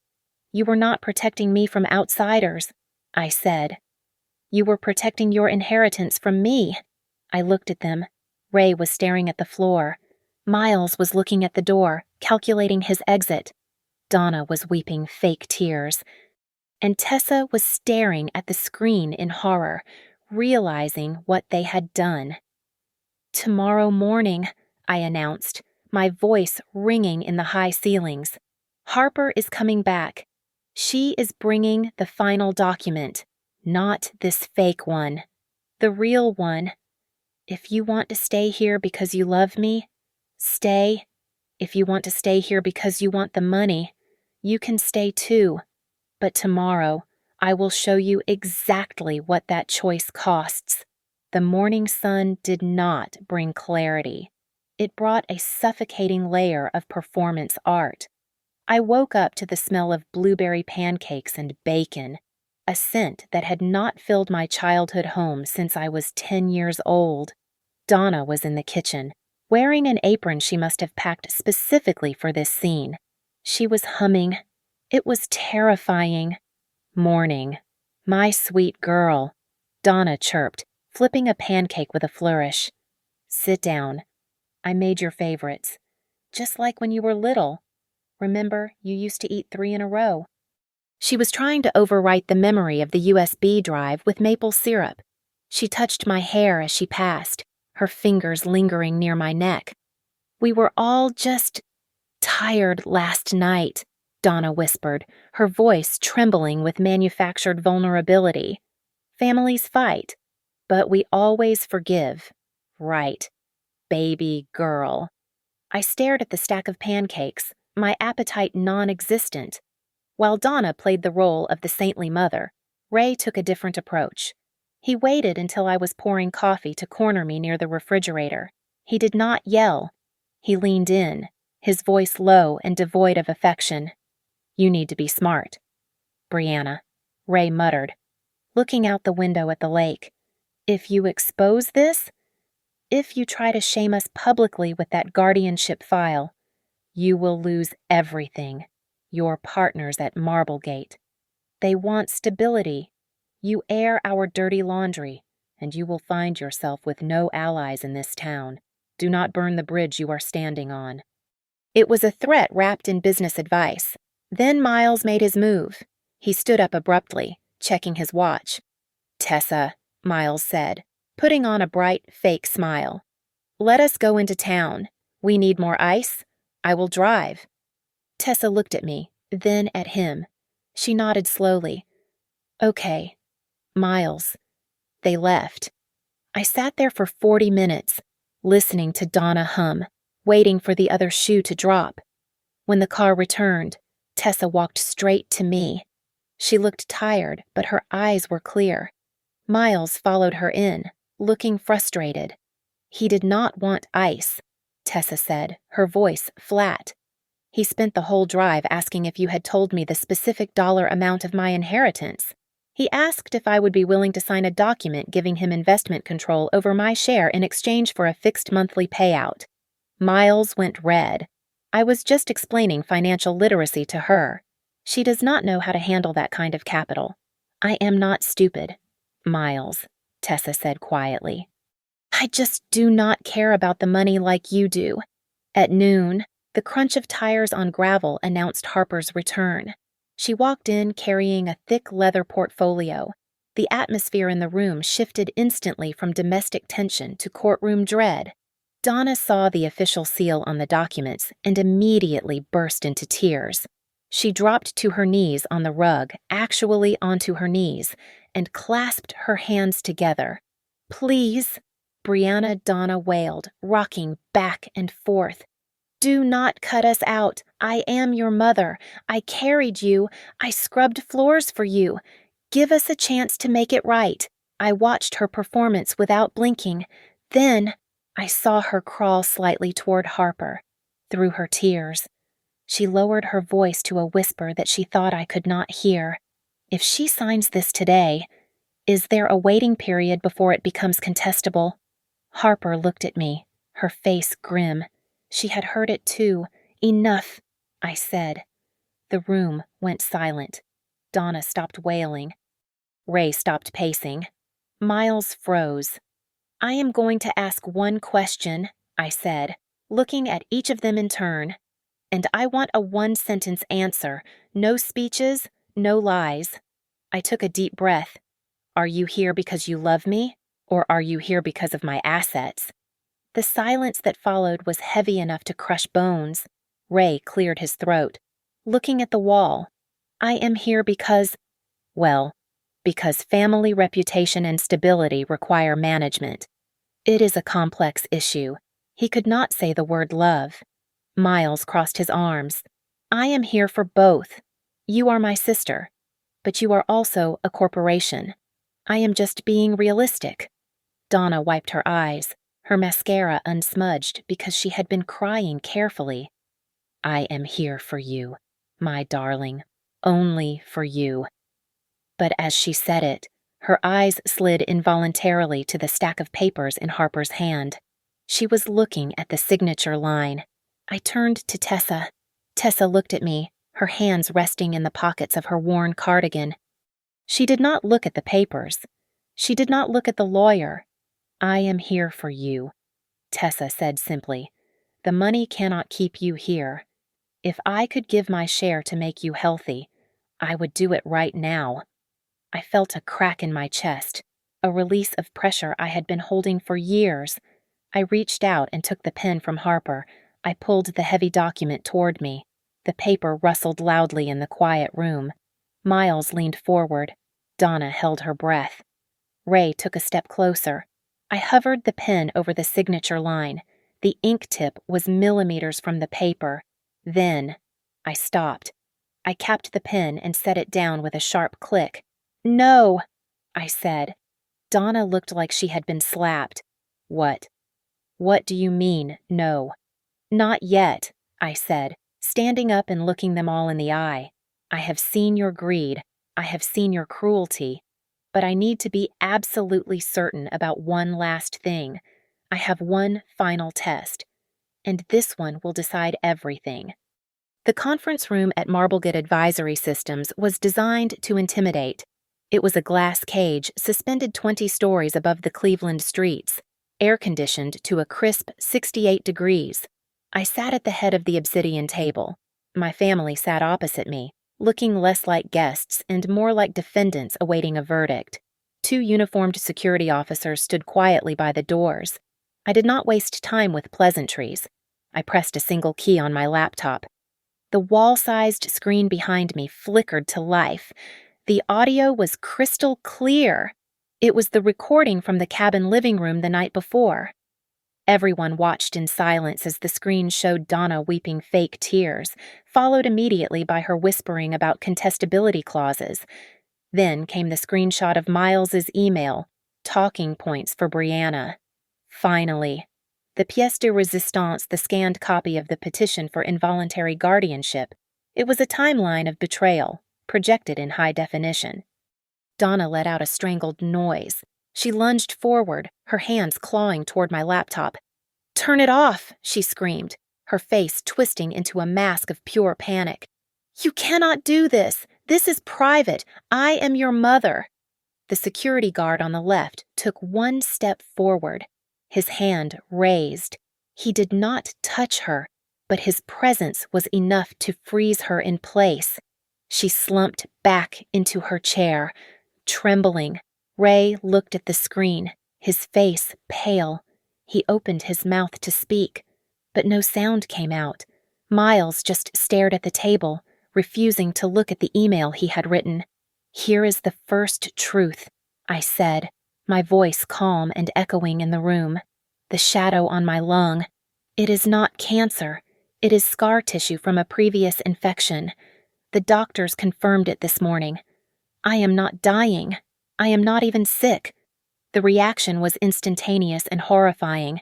You were not protecting me from outsiders, I said. You were protecting your inheritance from me. I looked at them. Ray was staring at the floor. Miles was looking at the door, calculating his exit. Donna was weeping fake tears. And Tessa was staring at the screen in horror, realizing what they had done. Tomorrow morning, I announced, my voice ringing in the high ceilings. Harper is coming back. She is bringing the final document, not this fake one. The real one. If you want to stay here because you love me, stay. If you want to stay here because you want the money, you can stay too. But tomorrow, I will show you exactly what that choice costs. The morning sun did not bring clarity. It brought a suffocating layer of performance art. I woke up to the smell of blueberry pancakes and bacon, a scent that had not filled my childhood home since I was 10 years old. Donna was in the kitchen, wearing an apron she must have packed specifically for this scene. She was humming. It was terrifying. Morning. My sweet girl, Donna chirped, flipping a pancake with a flourish. Sit down. I made your favorites. Just like when you were little. Remember, you used to eat 3 in a row. She was trying to overwrite the memory of the USB drive with maple syrup. She touched my hair as she passed, her fingers lingering near my neck. We were all just tired last night, Donna whispered, her voice trembling with manufactured vulnerability. Families fight, but we always forgive. Right. Baby girl. I stared at the stack of pancakes, my appetite non-existent. While Donna played the role of the saintly mother, Ray took a different approach. He waited until I was pouring coffee to corner me near the refrigerator. He did not yell. He leaned in, his voice low and devoid of affection. You need to be smart. Brianna, Ray muttered, looking out the window at the lake. If you expose this, if you try to shame us publicly with that guardianship file, you will lose everything. Your partners at Marblegate. They want stability. You air our dirty laundry, and you will find yourself with no allies in this town. Do not burn the bridge you are standing on. It was a threat wrapped in business advice. Then Miles made his move. He stood up abruptly, checking his watch. Tessa, Miles said, putting on a bright, fake smile. Let us go into town. We need more ice. I will drive. Tessa looked at me, then at him. She nodded slowly. Okay. Miles. They left. I sat there for 40 minutes, listening to Donna hum, waiting for the other shoe to drop. When the car returned, Tessa walked straight to me. She looked tired, but her eyes were clear. Miles followed her in, looking frustrated. He did not want ice, Tessa said, her voice flat. He spent the whole drive asking if you had told me the specific dollar amount of my inheritance. He asked if I would be willing to sign a document giving him investment control over my share in exchange for a fixed monthly payout. Miles went red. I was just explaining financial literacy to her. She does not know how to handle that kind of capital. I am not stupid, Miles, Tessa said quietly. I just do not care about the money like you do. At noon, the crunch of tires on gravel announced Harper's return. She walked in carrying a thick leather portfolio. The atmosphere in the room shifted instantly from domestic tension to courtroom dread. Donna saw the official seal on the documents and immediately burst into tears. She dropped to her knees on the rug, actually onto her knees, and clasped her hands together. "Please," Brianna Donna wailed, rocking back and forth. "Do not cut us out. I am your mother. I carried you. I scrubbed floors for you. Give us a chance to make it right." I watched her performance without blinking. Then I saw her crawl slightly toward Harper, through her tears. She lowered her voice to a whisper that she thought I could not hear. "If she signs this today, is there a waiting period before it becomes contestable?" Harper looked at me, her face grim. She had heard it too. "Enough," I said. The room went silent. Donna stopped wailing. Ray stopped pacing. Miles froze. "I am going to ask one question," I said, looking at each of them in turn. "And I want a one-sentence answer. No speeches, no lies." I took a deep breath. "Are you here because you love me, or are you here because of my assets?" The silence that followed was heavy enough to crush bones. Ray cleared his throat, looking at the wall. "I am here because, well, because family reputation and stability require management. It is a complex issue." He could not say the word love. Miles crossed his arms. "I am here for both. You are my sister, but you are also a corporation. I am just being realistic." Donna wiped her eyes, her mascara unsmudged because she had been crying carefully. "I am here for you, my darling, only for you." But as she said it, her eyes slid involuntarily to the stack of papers in Harper's hand. She was looking at the signature line. I turned to Tessa. Tessa looked at me, her hands resting in the pockets of her worn cardigan. She did not look at the papers. She did not look at the lawyer. "I am here for you," Tessa said simply. "The money cannot keep you here. If I could give my share to make you healthy, I would do it right now." I felt a crack in my chest, a release of pressure I had been holding for years. I reached out and took the pen from Harper. I pulled the heavy document toward me. The paper rustled loudly in the quiet room. Miles leaned forward. Donna held her breath. Ray took a step closer. I hovered the pen over the signature line. The ink tip was millimeters from the paper. Then I stopped. I capped the pen and set it down with a sharp click. "No," I said. Donna looked like she had been slapped. "What? What do you mean, no?" "Not yet," I said, standing up and looking them all in the eye. "I have seen your greed. I have seen your cruelty. But I need to be absolutely certain about one last thing. I have one final test. And this one will decide everything." The conference room at Marblegate Advisory Systems was designed to intimidate. It was a glass cage suspended 20 stories above the Cleveland streets, air-conditioned to a crisp 68 degrees. I sat at the head of the obsidian table. My family sat opposite me, looking less like guests and more like defendants awaiting a verdict. 2 uniformed security officers stood quietly by the doors. I did not waste time with pleasantries. I pressed a single key on my laptop. The wall-sized screen behind me flickered to life. The audio was crystal clear. It was the recording from the cabin living room the night before. Everyone watched in silence as the screen showed Donna weeping fake tears, followed immediately by her whispering about contestability clauses. Then came the screenshot of Miles's email, talking points for Brianna. Finally, the pièce de résistance, the scanned copy of the petition for involuntary guardianship. It was a timeline of betrayal, projected in high definition. Donna let out a strangled noise. She lunged forward, her hands clawing toward my laptop. "Turn it off!" she screamed, her face twisting into a mask of pure panic. "You cannot do this! This is private! I am your mother!" The security guard on the left took one step forward, his hand raised. He did not touch her, but his presence was enough to freeze her in place. She slumped back into her chair, trembling. Ray looked at the screen, his face pale. He opened his mouth to speak, but no sound came out. Miles just stared at the table, refusing to look at the email he had written. "Here is the first truth," I said, my voice calm and echoing in the room. The shadow on my lung. "It is not cancer. It is scar tissue from a previous infection. The doctors confirmed it this morning. I am not dying. I am not even sick." The reaction was instantaneous and horrifying.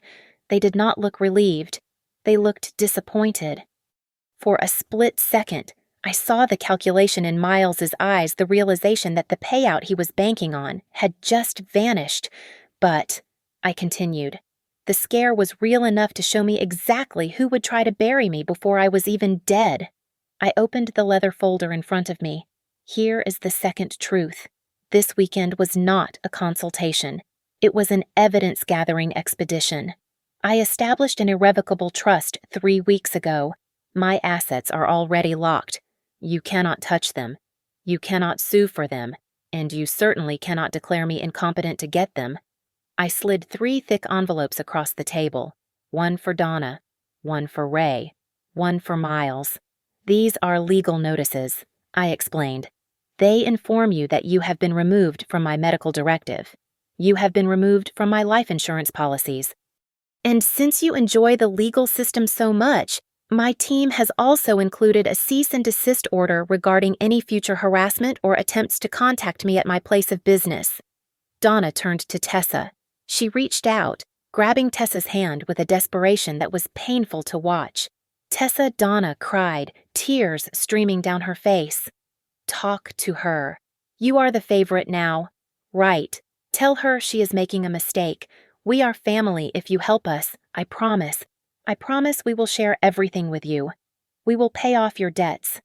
They did not look relieved. They looked disappointed. For a split second, I saw the calculation in Miles's eyes, the realization that the payout he was banking on had just vanished. "But," I continued, "the scare was real enough to show me exactly who would try to bury me before I was even dead." I opened the leather folder in front of me. Here is the second truth. This weekend was not a consultation. It was an evidence-gathering expedition. I established an irrevocable trust 3 weeks ago. My assets are already locked. You cannot touch them. You cannot sue for them, and you certainly cannot declare me incompetent to get them. I slid 3 thick envelopes across the table, one for Donna, one for Ray, one for Miles. "These are legal notices," I explained. "They inform you that you have been removed from my medical directive. You have been removed from my life insurance policies. And since you enjoy the legal system so much, my team has also included a cease and desist order regarding any future harassment or attempts to contact me at my place of business." Donna turned to Tessa. She reached out, grabbing Tessa's hand with a desperation that was painful to watch. Donna cried, tears streaming down her face. "Talk to her. You are the favorite now. Write. Tell her she is making a mistake. We are family if you help us, I promise. I promise we will share everything with you. We will pay off your debts.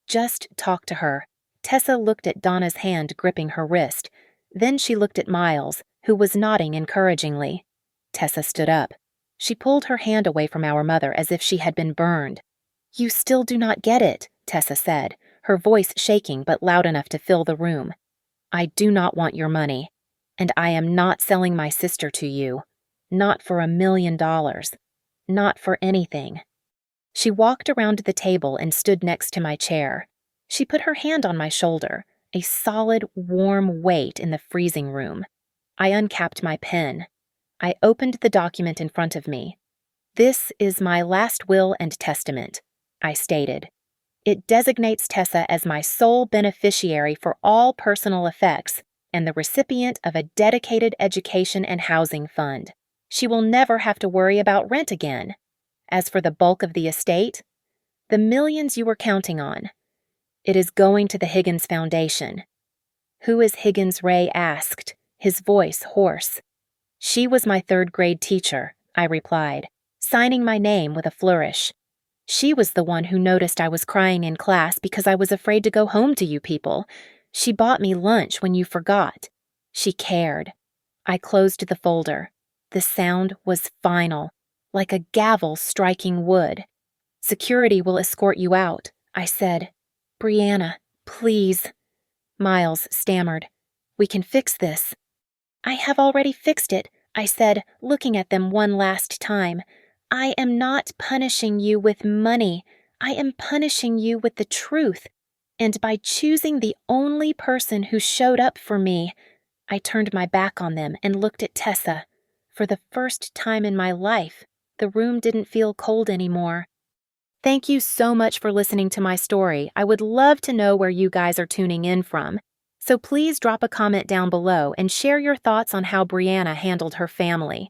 Just talk to her." Tessa looked at Donna's hand gripping her wrist. Then she looked at Miles, who was nodding encouragingly. Tessa stood up. She pulled her hand away from our mother as if she had been burned. "You still do not get it," Tessa said, her voice shaking but loud enough to fill the room. "I do not want your money, and I am not selling my sister to you. Not for $1 million. Not for anything." She walked around the table and stood next to my chair. She put her hand on my shoulder, a solid, warm weight in the freezing room. I uncapped my pen. I opened the document in front of me. "This is my last will and testament," I stated. "It designates Tessa as my sole beneficiary for all personal effects and the recipient of a dedicated education and housing fund. She will never have to worry about rent again. As for the bulk of the estate, the millions you were counting on, it is going to the Higgins Foundation." "Who is Higgins?" Ray asked, his voice hoarse. "She was my 3rd-grade teacher," I replied, signing my name with a flourish. "She was the one who noticed I was crying in class because I was afraid to go home to you people. She bought me lunch when you forgot. She cared." I closed the folder. The sound was final, like a gavel striking wood. "Security will escort you out," I said. "Brianna, please." Miles stammered. "We can fix this." "I have already fixed it," I said, looking at them one last time. "I am not punishing you with money. I am punishing you with the truth. And by choosing the only person who showed up for me," I turned my back on them and looked at Tessa. For the first time in my life, the room didn't feel cold anymore. Thank you so much for listening to my story. I would love to know where you guys are tuning in from. So please drop a comment down below and share your thoughts on how Brianna handled her family.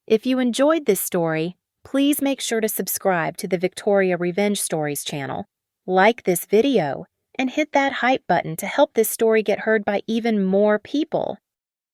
If you enjoyed this story, please make sure to subscribe to the Victoria Revenge Stories channel, like this video, and hit that hype button to help this story get heard by even more people.